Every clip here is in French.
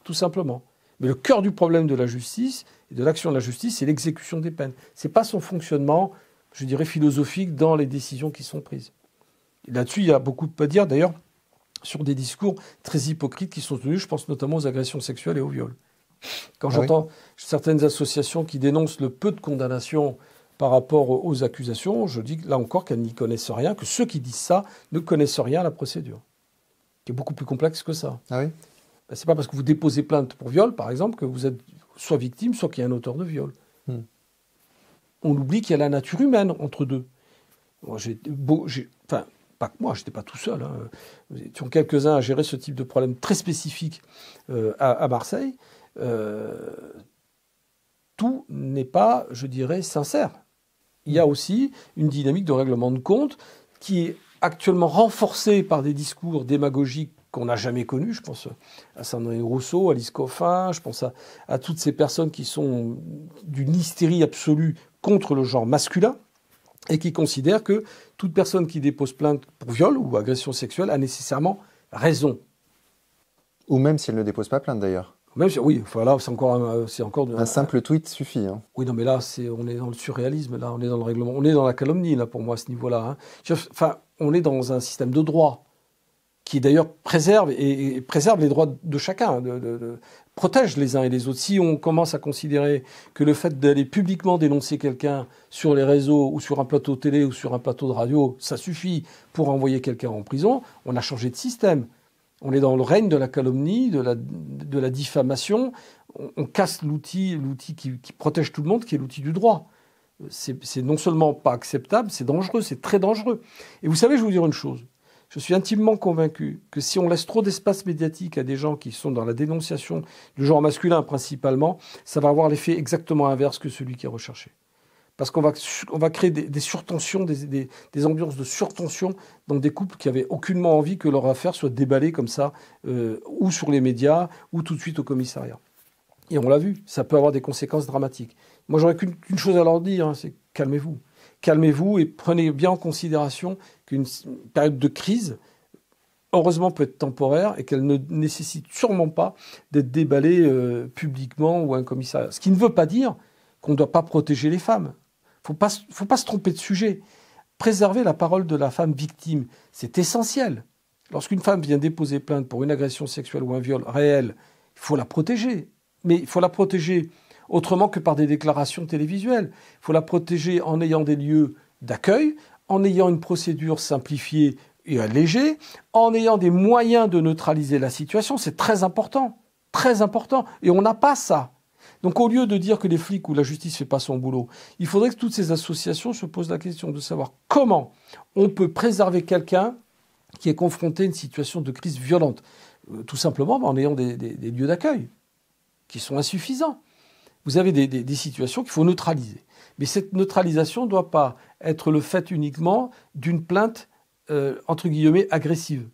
tout simplement. Mais le cœur du problème de la justice et de l'action de la justice, c'est l'exécution des peines. Ce n'est pas son fonctionnement, je dirais, philosophique dans les décisions qui sont prises. Et là-dessus, il y a beaucoup à dire, d'ailleurs, sur des discours très hypocrites qui sont tenus, je pense notamment aux agressions sexuelles et aux viols. Quand j'entends certaines associations qui dénoncent le peu de condamnations par rapport aux accusations, je dis là encore qu'elles n'y connaissent rien, que ceux qui disent ça ne connaissent rien à la procédure, qui est beaucoup plus complexe que ça. Ah oui. Ben, c'est pas parce que vous déposez plainte pour viol, par exemple, que vous êtes soit victime, soit qu'il y a un auteur de viol. On oublie qu'il y a la nature humaine entre deux. Moi, pas que moi, je n'étais pas tout seul. Nous étions quelques-uns à gérer ce type de problème très spécifique à Marseille. Tout n'est pas, je dirais, sincère. Il y a aussi une dynamique de règlement de compte qui est actuellement renforcée par des discours démagogiques qu'on n'a jamais connus. Je pense à Sandrine Rousseau, à Lise Coffin, je pense à toutes ces personnes qui sont d'une hystérie absolue contre le genre masculin et qui considèrent que toute personne qui dépose plainte pour viol ou agression sexuelle a nécessairement raison. Ou même si elle ne dépose pas plainte d'ailleurs. Même si, oui, voilà, c'est encore un simple tweet suffit. Hein. Oui, non, mais là, on est dans le surréalisme, là, on est dans le règlement, on est dans la calomnie, là, pour moi, à ce niveau-là. Hein. Enfin, on est dans un système de droit qui, d'ailleurs, préserve les droits de chacun, protège les uns et les autres. Si on commence à considérer que le fait d'aller publiquement dénoncer quelqu'un sur les réseaux ou sur un plateau télé ou sur un plateau de radio, ça suffit pour envoyer quelqu'un en prison, on a changé de système. On est dans le règne de la calomnie, de la diffamation. On casse l'outil qui protège tout le monde, qui est l'outil du droit. C'est non seulement pas acceptable, c'est dangereux, c'est très dangereux. Et vous savez, je vais vous dire une chose. Je suis intimement convaincu que si on laisse trop d'espace médiatique à des gens qui sont dans la dénonciation du genre masculin principalement, ça va avoir l'effet exactement inverse que celui qui est recherché. Parce qu'on va créer des surtensions, des ambiances de surtension dans des couples qui n'avaient aucunement envie que leur affaire soit déballée comme ça, ou sur les médias, ou tout de suite au commissariat. Et on l'a vu, ça peut avoir des conséquences dramatiques. Moi, j'aurais qu'une chose à leur dire, hein, c'est calmez-vous. Calmez-vous et prenez bien en considération qu'une période de crise, heureusement, peut être temporaire et qu'elle ne nécessite sûrement pas d'être déballée publiquement ou à un commissariat. Ce qui ne veut pas dire qu'on ne doit pas protéger les femmes. Faut pas se tromper de sujet. Préserver la parole de la femme victime, c'est essentiel. Lorsqu'une femme vient déposer plainte pour une agression sexuelle ou un viol réel, il faut la protéger. Mais il faut la protéger autrement que par des déclarations télévisuelles. Il faut la protéger en ayant des lieux d'accueil, en ayant une procédure simplifiée et allégée, en ayant des moyens de neutraliser la situation. C'est très important. Très important. Et on n'a pas ça. Donc au lieu de dire que les flics ou la justice ne fait pas son boulot, il faudrait que toutes ces associations se posent la question de savoir comment on peut préserver quelqu'un qui est confronté à une situation de crise violente. Tout simplement en ayant des lieux d'accueil qui sont insuffisants. Vous avez des situations qu'il faut neutraliser. Mais cette neutralisation ne doit pas être le fait uniquement d'une plainte, entre guillemets, agressive.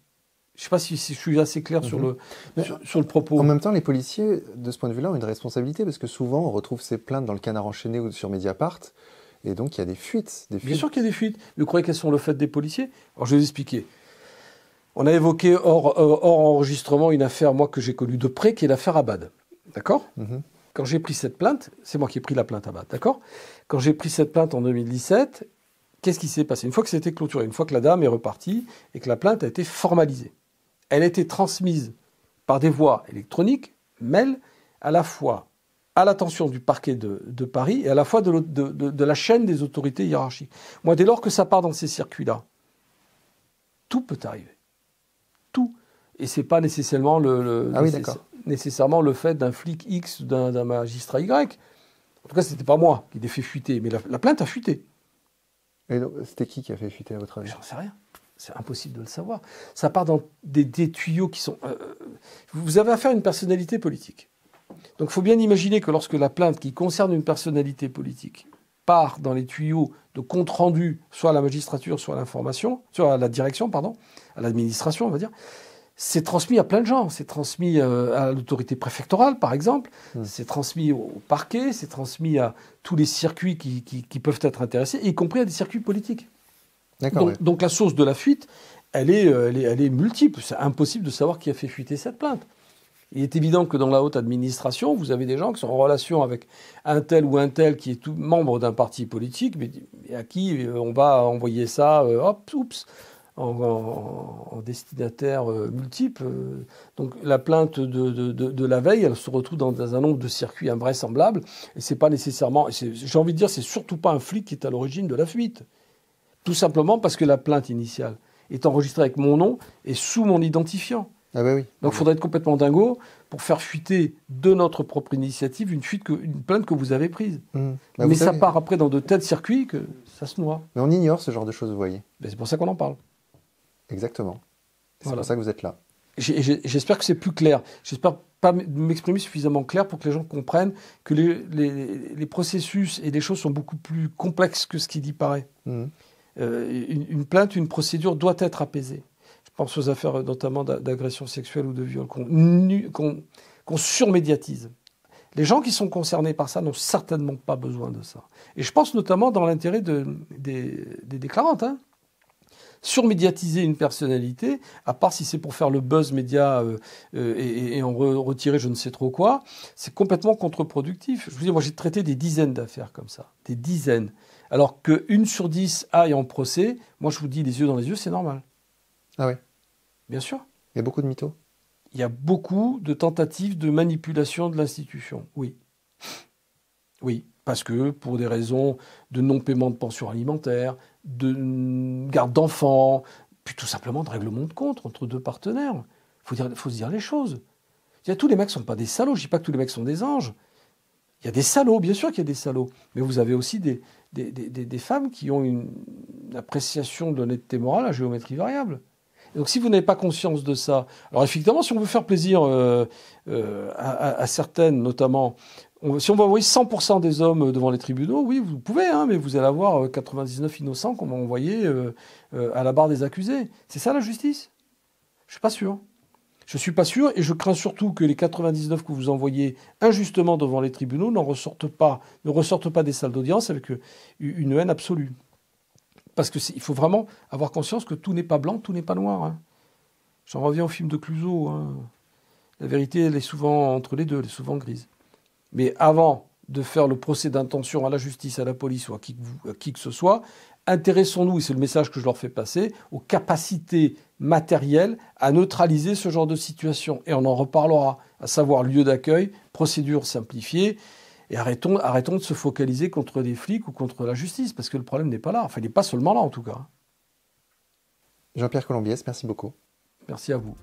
Je ne sais pas si je suis assez clair sur le propos. En même temps, les policiers, de ce point de vue-là, ont une responsabilité parce que souvent, on retrouve ces plaintes dans le Canard enchaîné ou sur Mediapart. Et donc, il y a des fuites. Bien sûr qu'il y a des fuites. Mais vous croyez qu'elles sont le fait des policiers ? Alors, je vais vous expliquer. On a évoqué hors enregistrement une affaire, moi, que j'ai connue de près, qui est l'affaire Abad. D'accord ? Quand j'ai pris cette plainte, c'est moi qui ai pris la plainte Abad, d'accord ? Quand j'ai pris cette plainte en 2017, qu'est-ce qui s'est passé ? Une fois que c'était clôturé, une fois que la dame est repartie et que la plainte a été formalisée, elle a été transmise par des voies électroniques, mail, à la fois à l'attention du parquet de Paris et à la fois de la chaîne des autorités hiérarchiques. Moi, dès lors que ça part dans ces circuits-là, tout peut arriver. Tout. Et ce n'est pas nécessairement nécessairement le fait d'un flic X ou d'un magistrat Y. En tout cas, ce n'était pas moi qui l'ai fait fuiter, mais la plainte a fuité. Et c'était qui a fait fuiter à votre avis ? J'en sais rien. C'est impossible de le savoir. Ça part dans des tuyaux qui sont... vous avez affaire à une personnalité politique. Donc il faut bien imaginer que lorsque la plainte qui concerne une personnalité politique part dans les tuyaux de compte rendu, soit à la magistrature, soit à l'information, soit à la direction, pardon, à l'administration, on va dire, c'est transmis à plein de gens. C'est transmis à l'autorité préfectorale, par exemple. C'est transmis au parquet. C'est transmis à tous les circuits qui peuvent être intéressés, y compris à des circuits politiques. Donc la source de la fuite, elle est multiple. C'est impossible de savoir qui a fait fuiter cette plainte. Il est évident que dans la haute administration, vous avez des gens qui sont en relation avec un tel ou un tel qui est membre d'un parti politique, mais à qui on va envoyer ça, en destinataire multiple. Donc la plainte de la veille, elle se retrouve dans un nombre de circuits invraisemblables, et c'est pas nécessairement, j'ai envie de dire, c'est surtout pas un flic qui est à l'origine de la fuite. Tout simplement parce que la plainte initiale est enregistrée avec mon nom et sous mon identifiant. Ah bah oui. Donc il faudrait être complètement dingo pour faire fuiter de notre propre initiative une plainte que vous avez prise. Bah mais ça part après dans de tels circuits que ça se noie. Mais on ignore ce genre de choses, vous voyez. Ben, c'est pour ça qu'on en parle. Exactement. C'est Voilà. pour ça que vous êtes là. J'espère que c'est plus clair. J'espère pas m'exprimer suffisamment clair pour que les gens comprennent que les processus et les choses sont beaucoup plus complexes que ce qui y paraît. Une plainte, une procédure doit être apaisée. Je pense aux affaires notamment d'agression sexuelle ou de viol qu'on surmédiatise. Les gens qui sont concernés par ça n'ont certainement pas besoin de ça. Et je pense notamment dans l'intérêt des déclarantes. Surmédiatiser une personnalité, à part si c'est pour faire le buzz média et en retirer je ne sais trop quoi, c'est complètement contre-productif. Je vous dis, moi j'ai traité des dizaines d'affaires comme ça, des dizaines. Alors qu'une sur 10 aille en procès, moi je vous dis les yeux dans les yeux, c'est normal. Ah oui. Bien sûr. Il y a beaucoup de mythos. Il y a beaucoup de tentatives de manipulation de l'institution, oui. Oui, parce que pour des raisons de non-paiement de pension alimentaire, de garde d'enfants, puis tout simplement de règlement de compte entre deux partenaires. Il faut se dire les choses. Tous les mecs ne sont pas des salauds, je ne dis pas que tous les mecs sont des anges. Il y a des salauds, bien sûr qu'il y a des salauds, mais vous avez aussi des femmes qui ont une appréciation de l'honnêteté morale à géométrie variable. Et donc si vous n'avez pas conscience de ça, alors effectivement, si on veut faire plaisir à certaines, notamment, si on va envoyer 100% des hommes devant les tribunaux, oui, vous pouvez, mais vous allez avoir 99 innocents qu'on va envoyer à la barre des accusés. C'est ça la justice? Je suis pas sûr. Je suis pas sûr et je crains surtout que les 99 que vous envoyez injustement devant les tribunaux ne ressortent pas des salles d'audience avec une haine absolue. Parce qu'il faut vraiment avoir conscience que tout n'est pas blanc, tout n'est pas noir. J'en reviens au film de Clouseau. La vérité, elle est souvent entre les deux, elle est souvent grise. Mais avant de faire le procès d'intention à la justice, à la police ou à qui que ce soit, intéressons-nous, et c'est le message que je leur fais passer, aux capacités matérielles à neutraliser ce genre de situation. Et on en reparlera, à savoir lieu d'accueil, procédure simplifiée, et arrêtons de se focaliser contre les flics ou contre la justice, parce que le problème n'est pas là. Enfin, il n'est pas seulement là, en tout cas. Jean-Pierre Colombiès, merci beaucoup. Merci à vous.